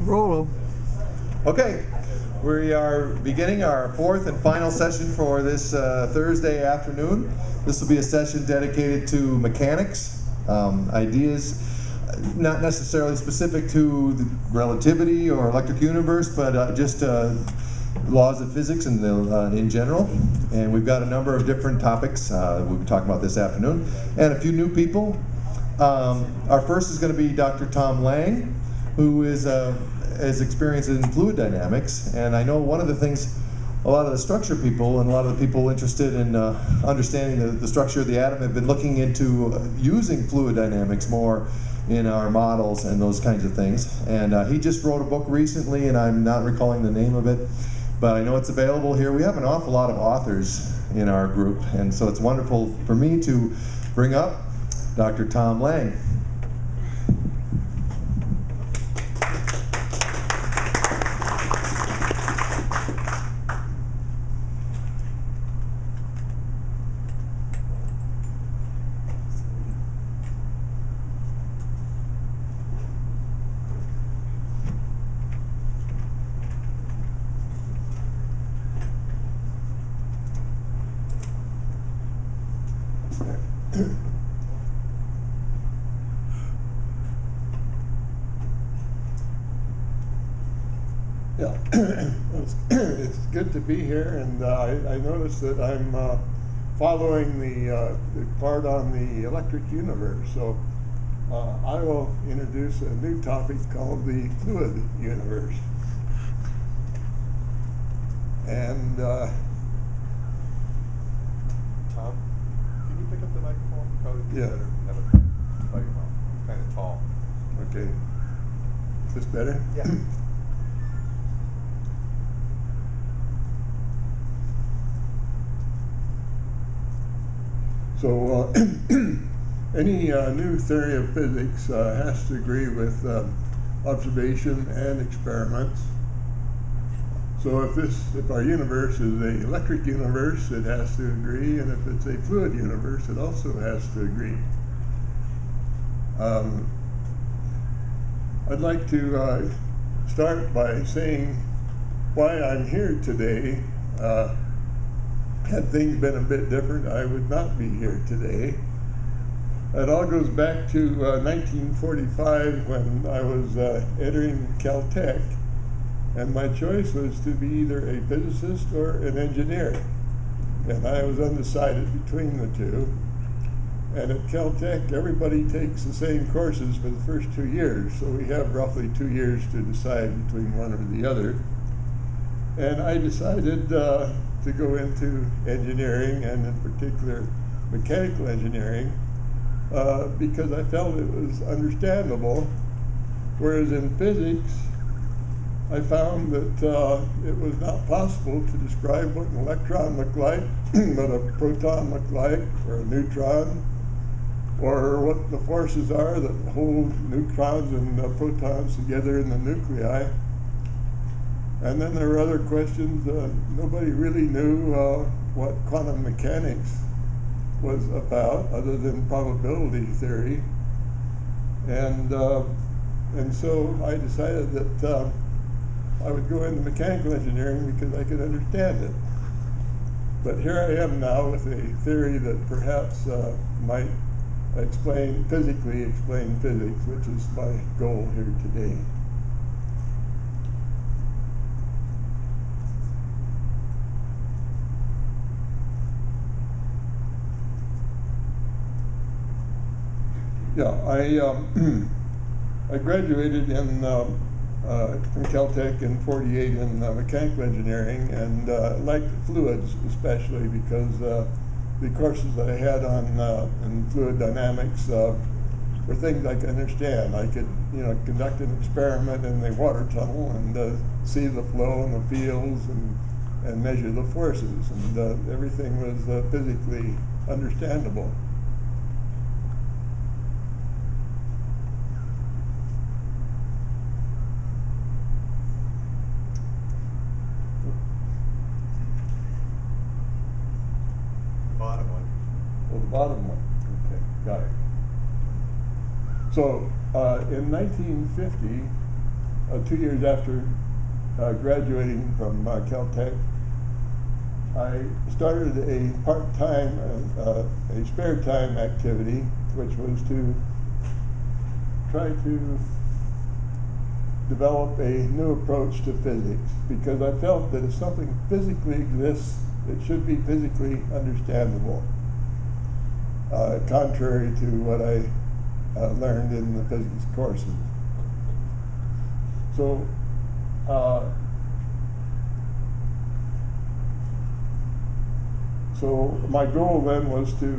Roll. Okay, we are beginning our fourth and final session for this Thursday afternoon. This will be a session dedicated to mechanics, ideas not necessarily specific to the relativity or electric universe, but just laws of physics in general. And we've got a number of different topics we'll be talking about this afternoon, and a few new people. Our first is going to be Dr. Tom Lang, who is experienced in fluid dynamics, and I know one of the things a lot of the structure people and a lot of the people interested in understanding the structure of the atom have been looking into using fluid dynamics more in our models and those kinds of things. And he just wrote a book recently, and I'm not recalling the name of it, but I know it's available here. We have an awful lot of authors in our group, and so it's wonderful for me to bring up Dr. Tom Lang. Yeah, it's good to be here, and I noticed that I'm following the part on the electric universe, so I will introduce a new topic called the fluid universe. And Tom, can you pick up the microphone? Probably be Yeah. better to have it by your mouth. It's kind of tall. okay, is this better? Yeah. So any new theory of physics has to agree with observation and experiments. So if our universe is an electric universe, it has to agree, and if it's a fluid universe, it also has to agree. I'd like to start by saying why I'm here today. Had things been a bit different, I would not be here today. It all goes back to 1945 when I was entering Caltech, and my choice was to be either a physicist or an engineer. And I was undecided between the two. And at Caltech, everybody takes the same courses for the first 2 years, so we have roughly 2 years to decide between one or the other. And I decided to go into engineering, and in particular mechanical engineering, because I felt it was understandable, whereas in physics I found that it was not possible to describe what an electron looked like, what a proton looked like, or a neutron, or what the forces are that hold neutrons and protons together in the nuclei. And then there were other questions. Nobody really knew what quantum mechanics was about, other than probability theory. And so I decided that I would go into mechanical engineering because I could understand it. But here I am now with a theory that perhaps might physically explain physics, which is my goal here today. Yeah, I graduated from Caltech in '48 in mechanical engineering, and liked fluids especially because the courses that I had on in fluid dynamics were things I could understand. I could, conduct an experiment in the water tunnel and see the flow in the fields and measure the forces, and everything was physically understandable. Bottom one. Well, the bottom one. Okay, got it. So in 1950, 2 years after graduating from Caltech, I started a part-time, a spare time activity, which was to try to develop a new approach to physics, because I felt that if something physically exists, it should be physically understandable, contrary to what I learned in the physics courses. So my goal then was to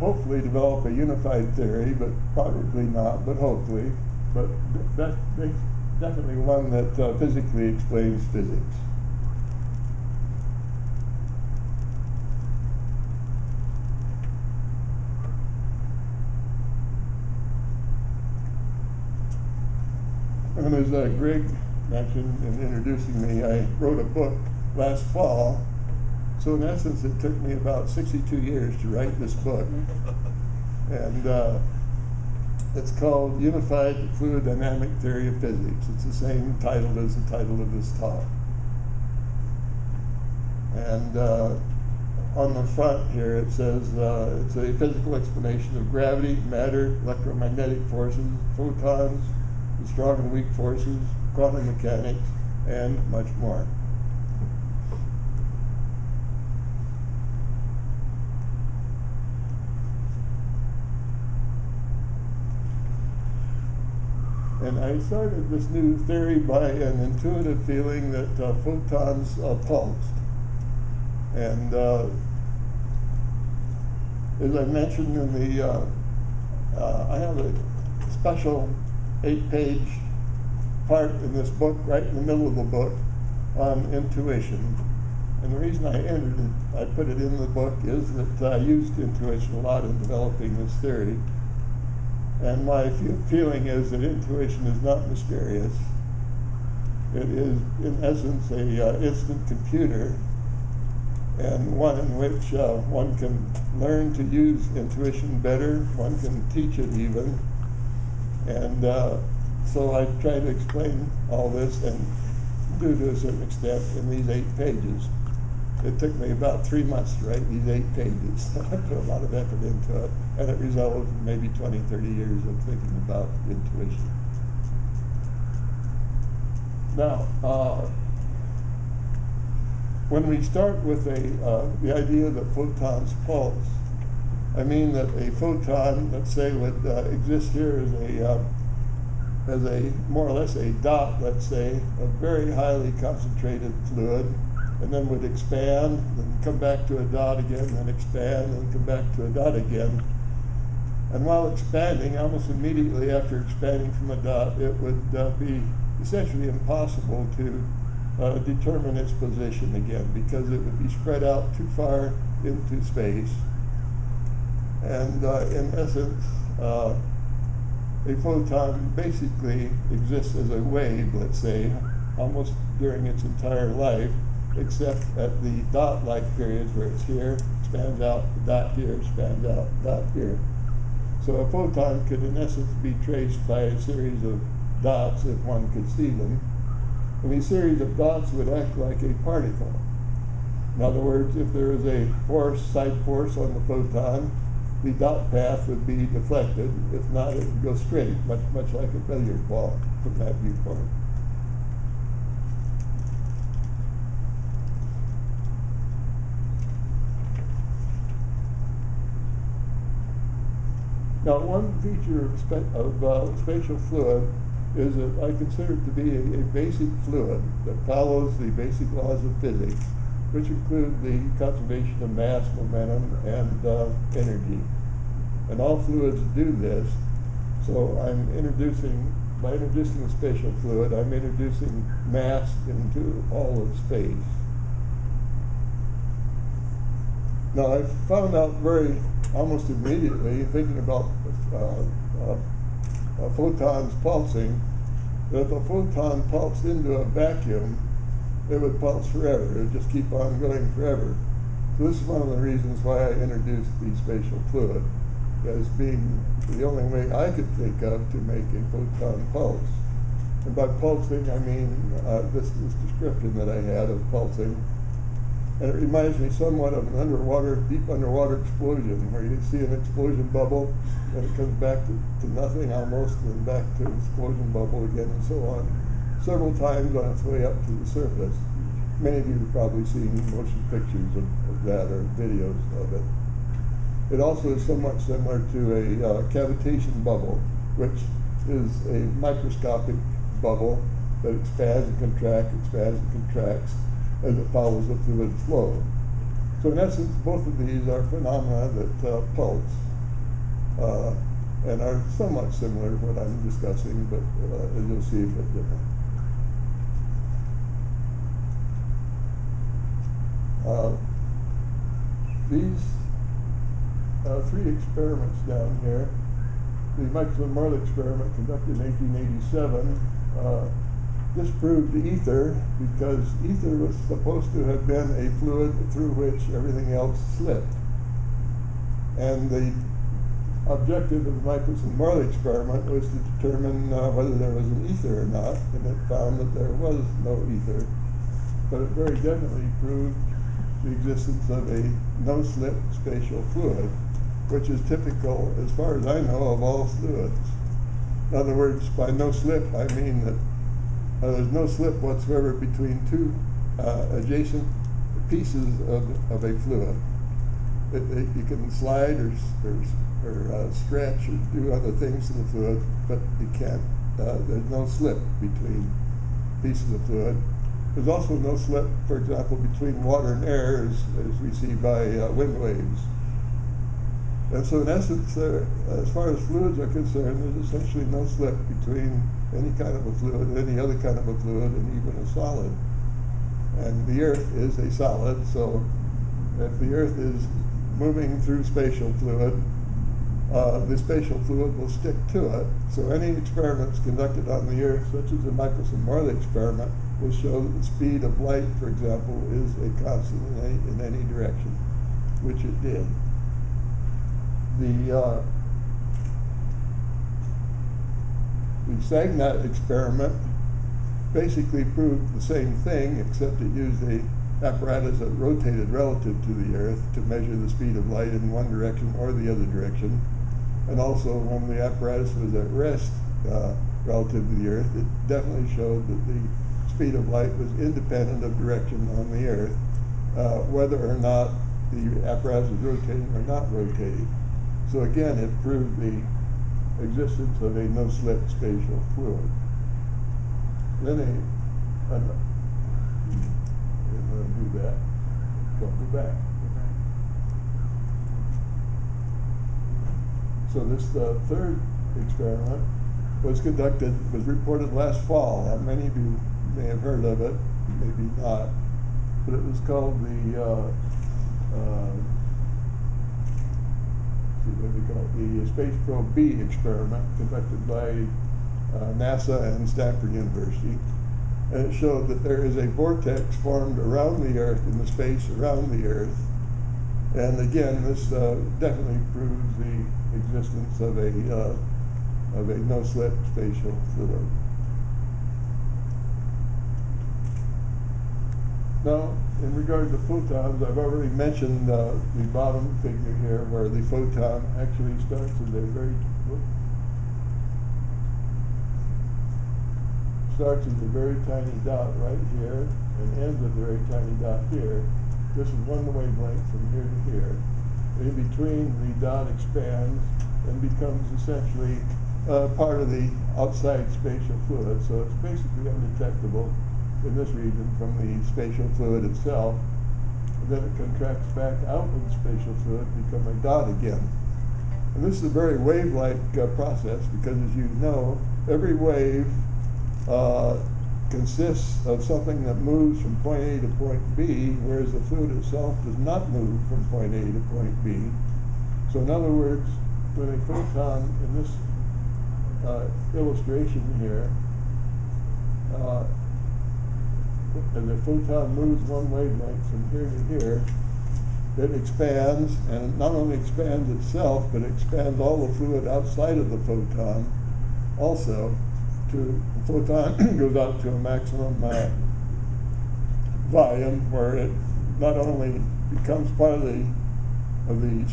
hopefully develop a unified theory, but probably not, but hopefully. But that's definitely one that physically explains physics. And as Greg mentioned in introducing me, I wrote a book last fall. So in essence, it took me about 62 years to write this book. And it's called Unified Fluid Dynamic Theory of Physics. It's the same title as the title of this talk. And on the front here it says it's a physical explanation of gravity, matter, electromagnetic forces, photons, the strong and weak forces, quantum mechanics, and much more. And I started this new theory by an intuitive feeling that photons pulsed. And as I mentioned in the, I have a special 8-page part in this book, right in the middle of the book, on intuition. And the reason I put it in the book is that I used intuition a lot in developing this theory. And my feeling is that intuition is not mysterious. It is, in essence, a instant computer, and one in which one can learn to use intuition better, one can teach it even. And so I try to explain all this, and do to a certain extent, in these 8 pages. It took me about 3 months to write these 8 pages. I put a lot of effort into it, and it resulted in maybe 20, 30 years of thinking about intuition. Now, when we start with the idea that photons pulse, I mean that a photon, let's say, would exist here as a more or less a dot, let's say, a very highly concentrated fluid, and then would expand, then come back to a dot again, then expand, and come back to a dot again. And while expanding, almost immediately after expanding from a dot, it would be essentially impossible to determine its position again, because it would be spread out too far into space. And in essence, a photon basically exists as a wave, let's say, almost during its entire life, except at the dot-like periods where it's here, expands out, the dot here, expands out, dot here. So a photon could in essence be traced by a series of dots if one could see them. And these series of dots would act like a particle. In other words, if there is a force, side force on the photon, the dot path would be deflected. If not, it would go straight, much like a billiard ball from that viewpoint. Now, one feature of spatial fluid is that I consider it to be a basic fluid that follows the basic laws of physics, which include the conservation of mass, momentum, and energy. And all fluids do this. So by introducing the spatial fluid, I'm introducing mass into all of space. Now, I found out almost immediately, thinking about photons pulsing, that if a photon pulsed into a vacuum, it would pulse forever. It would just keep on going forever. So this is one of the reasons why I introduced the spatial fluid, as being the only way I could think of to make a photon pulse. And by pulsing, I mean this description that I had of pulsing. And it reminds me somewhat of an deep underwater explosion, where you see an explosion bubble, and it comes back to nothing almost, and then back to an explosion bubble again, and so on, several times on its way up to the surface. Many of you have probably seen motion pictures of that or videos of it. It also is somewhat similar to a cavitation bubble, which is a microscopic bubble that expands and contracts as it follows the fluid flow. So in essence, both of these are phenomena that pulse and are somewhat similar to what I'm discussing, but as you'll see, a bit different. These three experiments down here, the Michelson-Morley experiment conducted in 1887, disproved ether, because ether was supposed to have been a fluid through which everything else slipped. And the objective of the Michelson-Morley experiment was to determine whether there was an ether or not, and it found that there was no ether. But it very definitely proved the existence of a no-slip spatial fluid, which is typical, as far as I know, of all fluids. In other words, by no slip, I mean that there's no slip whatsoever between two adjacent pieces of a fluid. You can slide or stretch or do other things to the fluid, but you can't, there's no slip between pieces of fluid. There's also no slip, for example, between water and air, as we see by wind waves. And so in essence, as far as fluids are concerned, there's essentially no slip between any kind of a fluid, any other kind of a fluid, and even a solid. And the Earth is a solid, so if the Earth is moving through spatial fluid, the spatial fluid will stick to it. So any experiments conducted on the Earth, such as the Michelson-Morley experiment, will show that the speed of light, for example, is a constant in any direction, which it did. The Sagnat experiment basically proved the same thing, except it used an apparatus that rotated relative to the Earth to measure the speed of light in one direction or the other direction. And also, when the apparatus was at rest relative to the Earth, it definitely showed that the speed of light was independent of direction on the Earth, whether or not the apparatus was rotating or not rotating. So again, it proved the existence of a no-slip spatial fluid. Then I'm going to do that. Don't go back. So this third experiment was reported last fall. Now, many of you may have heard of it, maybe not, but it was called the Space Probe B experiment, conducted by NASA and Stanford University. And it showed that there is a vortex formed around the Earth, in the space around the Earth. And again, this definitely proves the existence of a no-slip spatial fluid. Now, in regard to photons, I've already mentioned the bottom figure here, where the photon actually starts as a very tiny dot right here and ends with a very tiny dot here. This is one wavelength from here to here. In between, the dot expands and becomes essentially part of the outside spatial fluid, so it's basically undetectable in this region from the spatial fluid itself. And then it contracts back out of the spatial fluid to become a dot again. And this is a very wave-like process, because as you know, every wave consists of something that moves from point A to point B, whereas the fluid itself does not move from point A to point B. So in other words, when a photon in this illustration here, as a photon moves one wavelength from here to here, it expands, and not only expands itself, but expands all the fluid outside of the photon also, the photon goes out to a maximum volume where it not only becomes part of the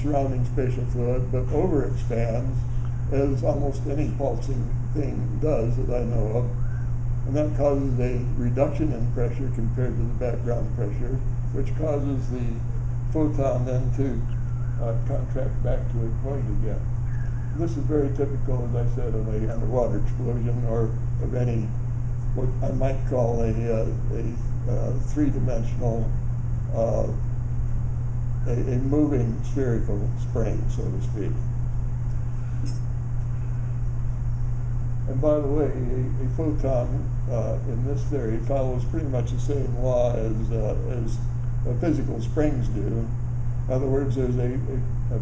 surrounding spatial fluid, but overexpands, as almost any pulsing thing does that I know of. And that causes a reduction in pressure compared to the background pressure, which causes the photon then to contract back to a point again. This is very typical, as I said, of an underwater explosion or of any, what I might call a three-dimensional, a moving spherical spring, so to speak. And by the way, a photon in this theory follows pretty much the same law as physical springs do. In other words, there's a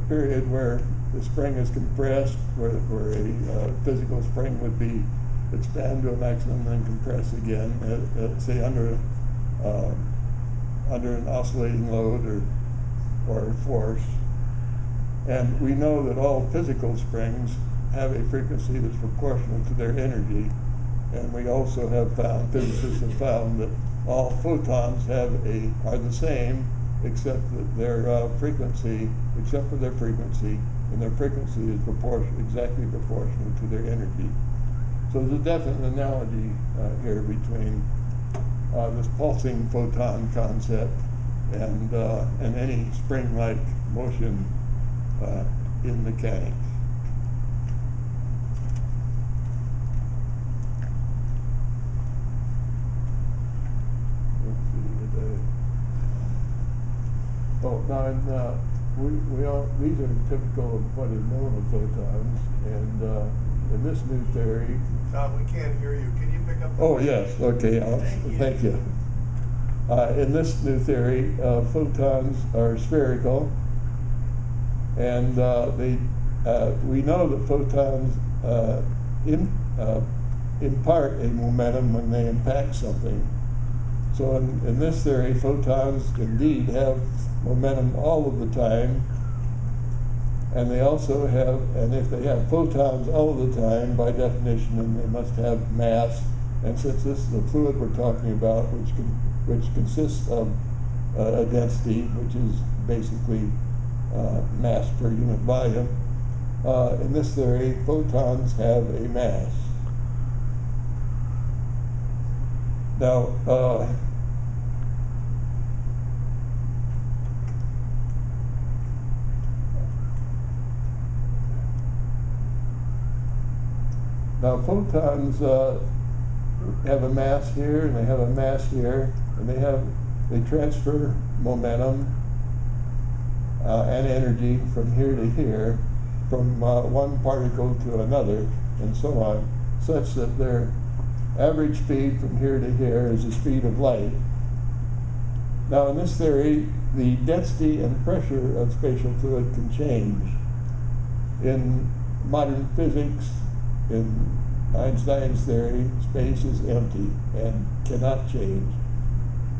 period where the spring is compressed, where a physical spring would be expand to a maximum and then compress again, say under an oscillating load or force. And we know that all physical springs have a frequency that's proportional to their energy. And we also have found, physicists have found, that all photons are the same, except that their frequency, and their frequency is exactly proportional to their energy. So there's a definite analogy here between this pulsing photon concept and any spring-like motion in mechanics. These are typical of what is known of photons, and in this new theory. Tom, we can't hear you. Can you pick up the Oh, yes, okay, thank you. In this new theory, photons are spherical, and we know that photons impart a momentum when they impact something. So in this theory, photons indeed have momentum all of the time, and they also have, and if they have photons all of the time, by definition, then they must have mass. And since this is a fluid we're talking about, which consists of a density, which is basically mass per unit volume, in this theory, photons have a mass. Now, photons have a mass here, and they have a mass here, and they transfer momentum and energy from here to here, from one particle to another, and so on, such that their average speed from here to here is the speed of light. Now, in this theory, the density and pressure of spatial fluid can change. In modern physics, in Einstein's theory, space is empty and cannot change.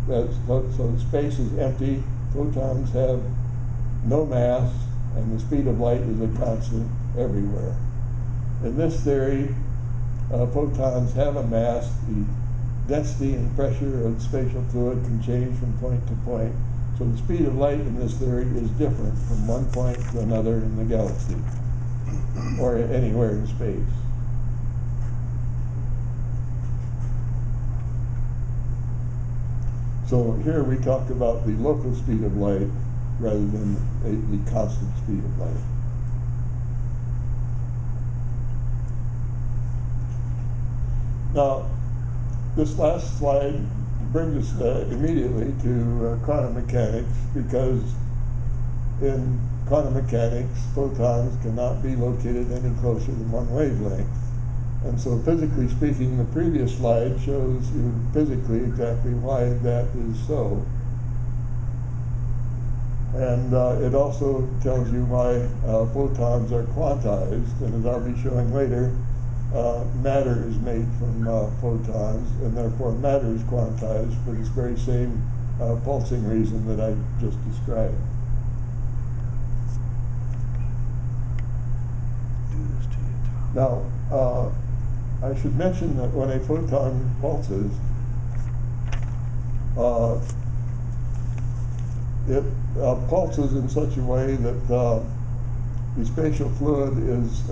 So space is empty, photons have no mass, and the speed of light is a constant everywhere. In this theory, photons have a mass. The density and pressure of spatial fluid can change from point to point. So the speed of light in this theory is different from one point to another in the galaxy, or anywhere in space. So here we talk about the local speed of light rather than the constant speed of light. Now, this last slide brings us immediately to quantum mechanics, because in quantum mechanics, photons cannot be located any closer than one wavelength. And so physically speaking, the previous slide shows you physically exactly why that is so. And it also tells you why photons are quantized, and as I'll be showing later, matter is made from photons, and therefore matter is quantized for this very same pulsing reason that I just described. Now, I should mention that when a photon pulses, it pulses in such a way that the spatial fluid is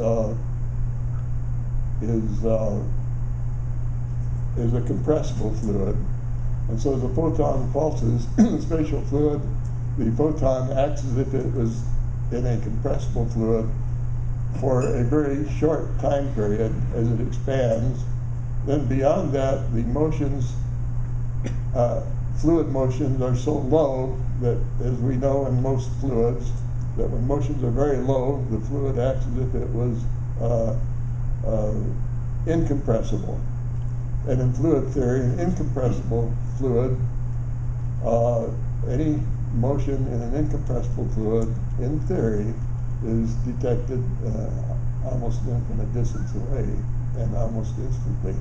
a compressible fluid. And so as a photon pulses, the spatial fluid, the photon acts as if it was in a compressible fluid for a very short time period as it expands. Then beyond that, the motions, fluid motions are so low that, as we know in most fluids, that when motions are very low, the fluid acts as if it was incompressible. And in fluid theory, an incompressible fluid, any motion in an incompressible fluid, in theory, is detected almost an infinite distance away and almost instantly.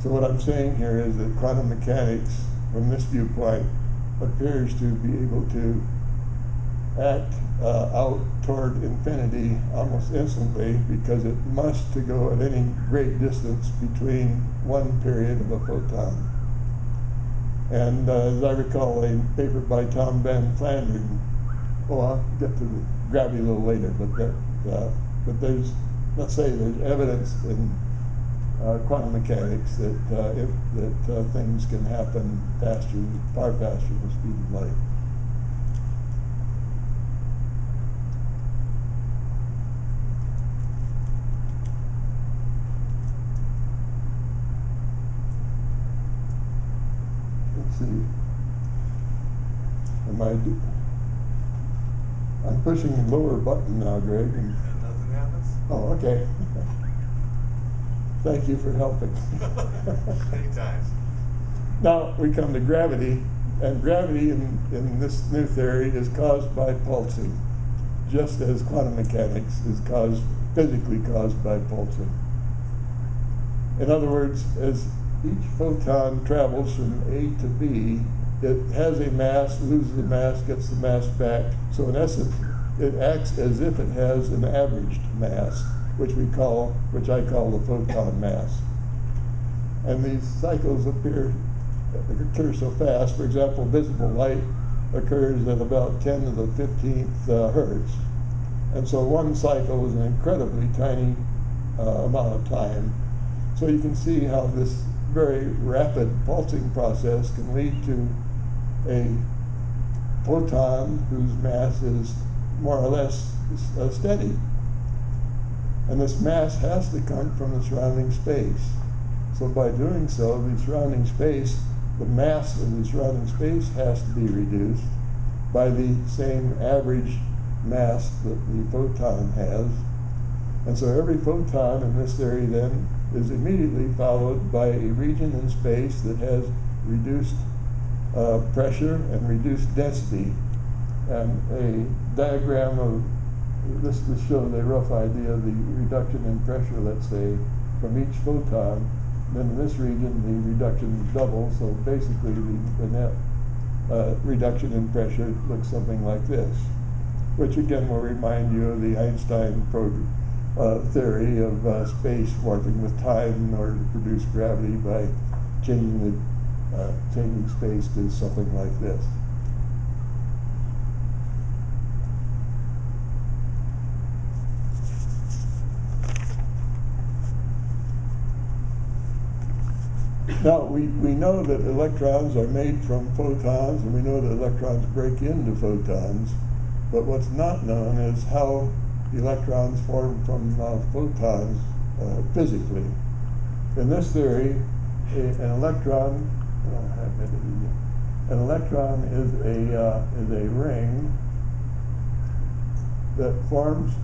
So what I'm saying here is that quantum mechanics, from this viewpoint, appears to be able to act out toward infinity almost instantly, because it must to go at any great distance between one period of a photon. And as I recall, a paper by Tom Van Flandern, I'll get to the gravity a little later, but there's, let's say there's evidence in quantum mechanics that things can happen faster, far faster than the speed of light. Let's see. I'm pushing the lower button now, Greg. And nothing happens? Oh, okay. Thank you for helping. Anytime. Now we come to gravity, and gravity in this new theory is caused by pulsing, just as quantum mechanics is physically caused by pulsing. In other words, as each photon travels from A to B, it has a mass, loses the mass, gets the mass back. So in essence, it acts as if it has an averaged mass, which I call the photon mass. And these cycles occur so fast. For example, visible light occurs at about 10 to the 15th hertz. And so one cycle is an incredibly tiny amount of time. So you can see how this very rapid pulsing process can lead to a photon whose mass is more or less steady. And this mass has to come from the surrounding space. So by doing so, the surrounding space, the mass of the surrounding space has to be reduced by the same average mass that the photon has. And so every photon in this theory then is immediately followed by a region in space that has reduced pressure and reduced density. And a diagram of this shows a rough idea of the reduction in pressure, let's say, from each photon. Then in this region, the reduction is double, so basically the net reduction in pressure looks something like this, which again will remind you of the Einstein theory of space warping with time in order to produce gravity by changing space to something like this. Now, we know that electrons are made from photons, and we know that electrons break into photons, but what's not known is how electrons form from photons physically. In this theory, an electron is a ring that forms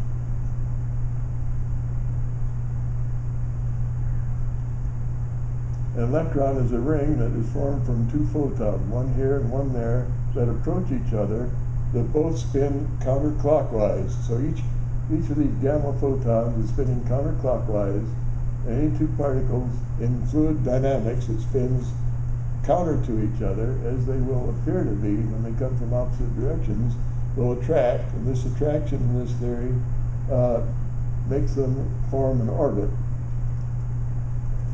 An electron is a ring that is formed from two photons, one here and one there, that approach each other, that both spin counterclockwise. So each of these gamma photons is spinning counterclockwise, and any two particles in fluid dynamics, it spins counter to each other, as they will appear to be when they come from opposite directions, will attract. And this attraction in this theory makes them form an orbit.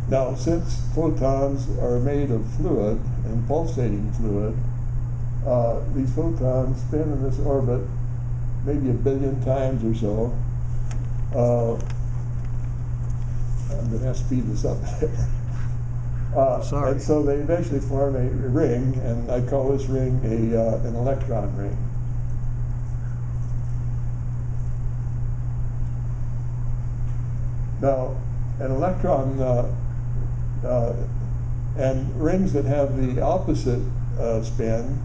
Now, since photons are made of fluid and pulsating fluid, these photons spin in this orbit maybe 1 billion times or so. I'm going to have to speed this up. Sorry. And so they eventually form a ring, and I call this ring an electron ring. Now, an electron and rings that have the opposite spin,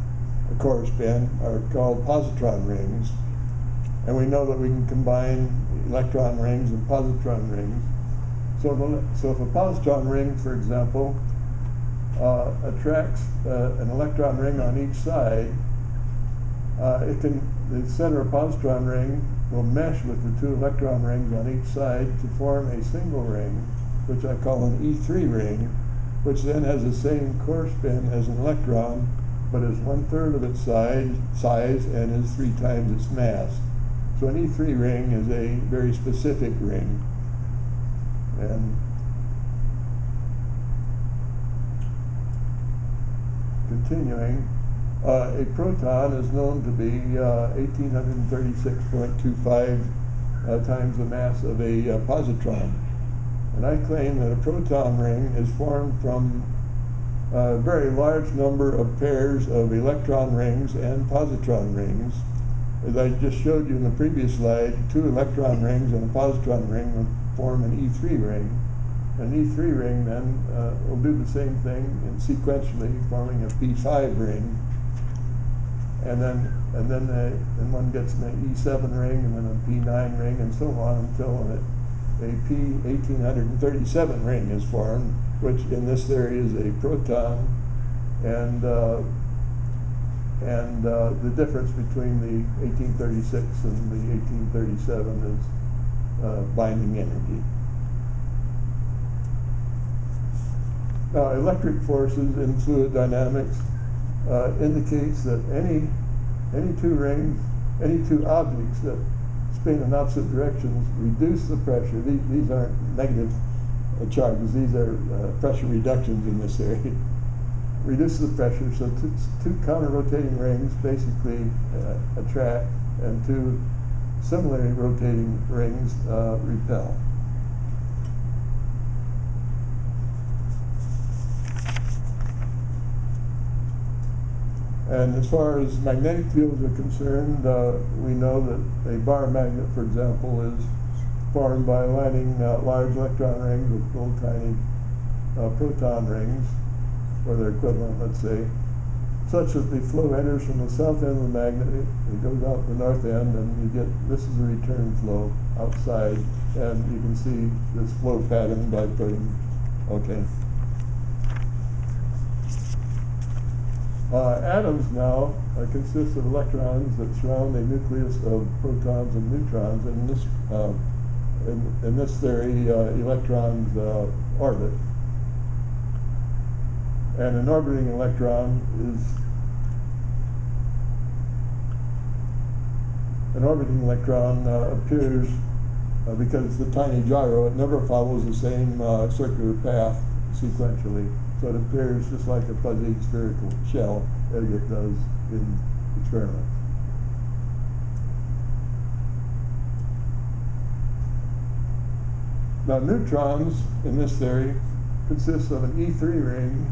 the core spin, are called positron rings. And we know that we can combine electron rings and positron rings. So if a positron ring, for example, attracts an electron ring on each side, the center of positron ring will mesh with the 2 electron rings on each side to form a single ring, which I call an E3 ring, which then has the same core spin as an electron, but is 1/3 of its size and is 3 times its mass. So an E3 ring is a very specific ring. And continuing, a proton is known to be 1836.25 times the mass of a positron. And I claim that a proton ring is formed from a very large number of pairs of electron rings and positron rings. As I just showed you in the previous slide, 2 electron rings and a positron ring will form an E3 ring. An E3 ring then will do the same thing in sequentially, forming a P5 ring. And then one gets an E7 ring, and then a P9 ring, and so on until a P1837 ring is formed, which in this theory is a proton, and the difference between the 1836 and the 1837 is binding energy. Now, electric forces in fluid dynamics indicates that any 2 rings, any 2 objects that spin in opposite directions reduce the pressure. These aren't negative charges, these are pressure reductions in this area. Reduce the pressure, so 2 counter-rotating rings basically attract, and 2 similarly rotating rings repel. And as far as magnetic fields are concerned, we know that a bar magnet, for example, is formed by aligning large electron rings with little tiny proton rings, or their equivalent, let's say, such that the flow enters from the south end of the magnet, it goes out the north end, and you get, this is the return flow outside, and you can see this flow pattern by putting, okay. Atoms now consist of electrons that surround a nucleus of protons and neutrons, and in this theory, electrons orbit. And an orbiting electron appears because it's a tiny gyro, it never follows the same circular path sequentially. So it appears just like a fuzzy spherical shell as it does in experiments. Now, neutrons in this theory consist of an E3 ring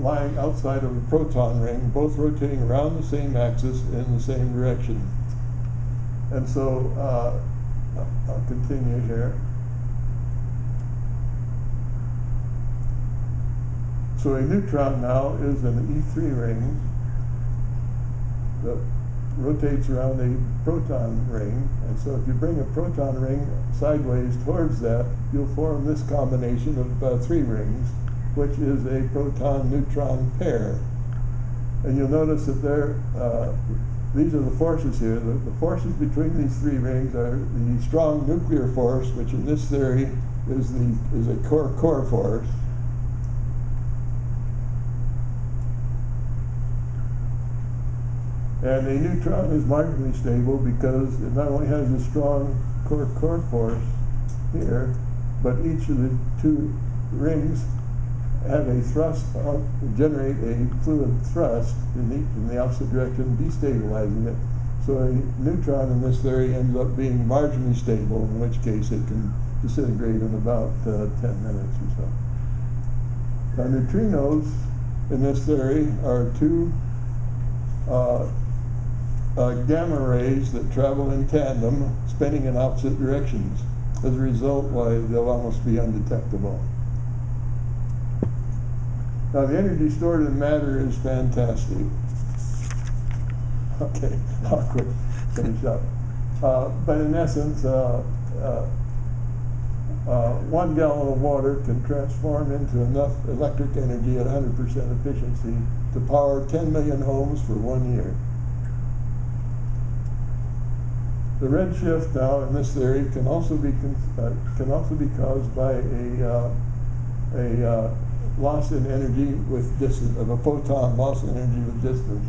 lying outside of a proton ring, both rotating around the same axis in the same direction. And so I'll continue here. So a neutron now is an E3 ring that rotates around a proton ring, and so if you bring a proton ring sideways towards that, you'll form this combination of 3 rings, which is a proton-neutron pair. And you'll notice that these are the forces here. The forces between these 3 rings are the strong nuclear force, which in this theory is a core force. And a neutron is marginally stable because it not only has a strong core force here, but each of the two rings have a thrust, generate a fluid thrust in the opposite direction, destabilizing it. So a neutron in this theory ends up being marginally stable, in which case it can disintegrate in about 10 minutes or so. Now, neutrinos in this theory are two gamma rays that travel in tandem, spinning in opposite directions. As a result, why they'll almost be undetectable. Now, the energy stored in matter is fantastic. Okay, I'll quick finish up. But in essence, 1 gallon of water can transform into enough electric energy at 100% efficiency to power 10 million homes for 1 year. The redshift now in this theory can also be caused by a loss in energy with distance, of a photon loss in energy with distance.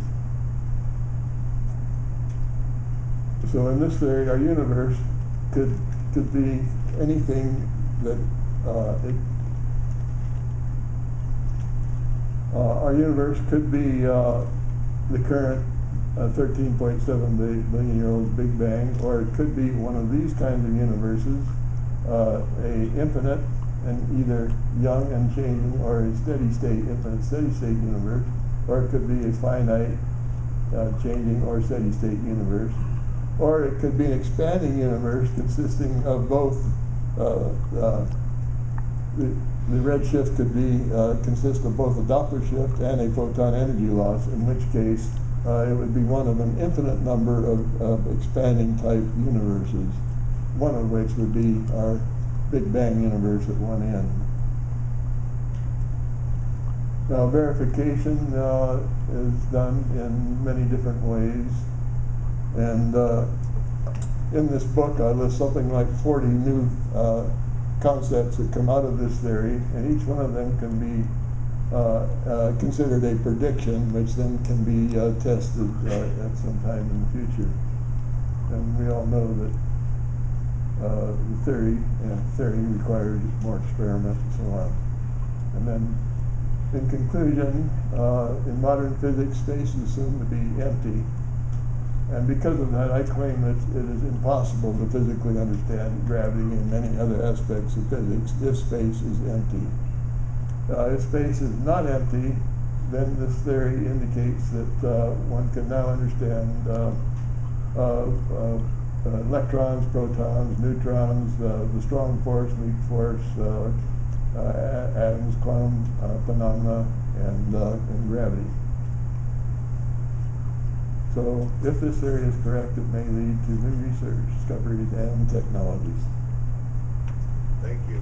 So in this theory, our universe could be anything that our universe could be the current 13.7 billion-year-old Big Bang, or it could be one of these kinds of universes, a infinite and either young and changing, or a steady state, infinite steady state universe, or it could be a finite changing or steady state universe, or it could be an expanding universe consisting of both. The redshift could be consist of both a Doppler shift and a photon energy loss, in which case it would be one of an infinite number of expanding type universes, one of which would be our Big Bang universe at one end. Now, verification is done in many different ways, and in this book I list something like 40 new concepts that come out of this theory, and each one of them can be considered a prediction, which then can be tested at some time in the future. And we all know that the theory requires more experiments and so on. And then, in conclusion, in modern physics, space is assumed to be empty. And because of that, I claim that it is impossible to physically understand gravity and many other aspects of physics if space is empty. If space is not empty, then this theory indicates that one can now understand electrons, protons, neutrons, the strong force, weak force, atoms, quantum phenomena, and gravity. So if this theory is correct, it may lead to new research, discoveries, and technologies. Thank you.